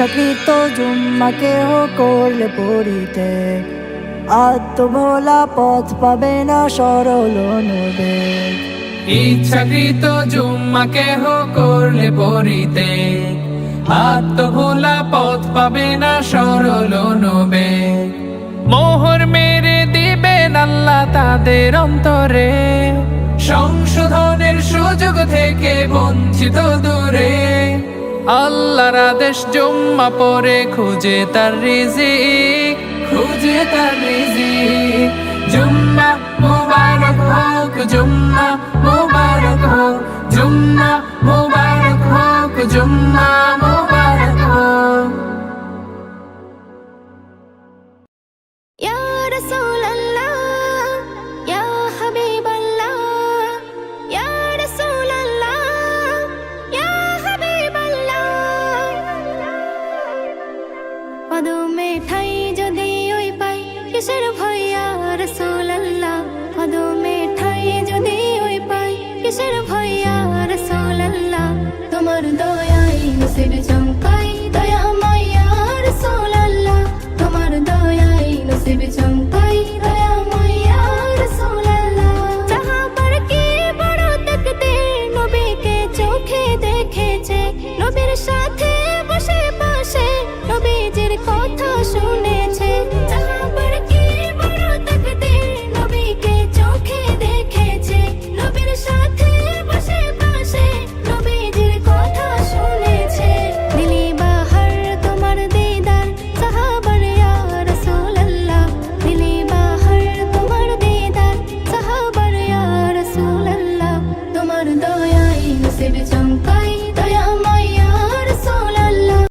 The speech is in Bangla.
ইচ্ছাকৃত জুম্মা কেহ করলে পড়িতে আত্মভোলা পথ পাবে না সরল অনুবেগ। ইচ্ছাকৃত জুম্মা কেহ করলে পড়িতে আত্মভোলা পথ পাবে না সরল অনুবেগ। মোহর মেরে দিবেন আল্লাহ তাদের অন্তরে, সংশোধনের সুযোগ থেকে বঞ্চিত দূরে। আল্লাহর আদেশ জুম্মা পরে খুঁজে তার রিজিক, খুঁজে তার রিজিক। জুম্মা মুবারক হোক, জুম্মা মুবারক হোক, জুম্মা মুবারক হোক, জুম্মা মুবারক হোক। ইয়া রাসূলুল্লাহ ইয়া হাবিবাল্লাহ, ইয়া রাসূলুল্লাহ ইয়া হাবিবাল্লাহ। কদমে ঠাই যদি ওই পাই কিসের ভয় ইয়া রাসূলুল্লাহ, কদমে ঠাই যদি ওই পাই কিসের ভয়।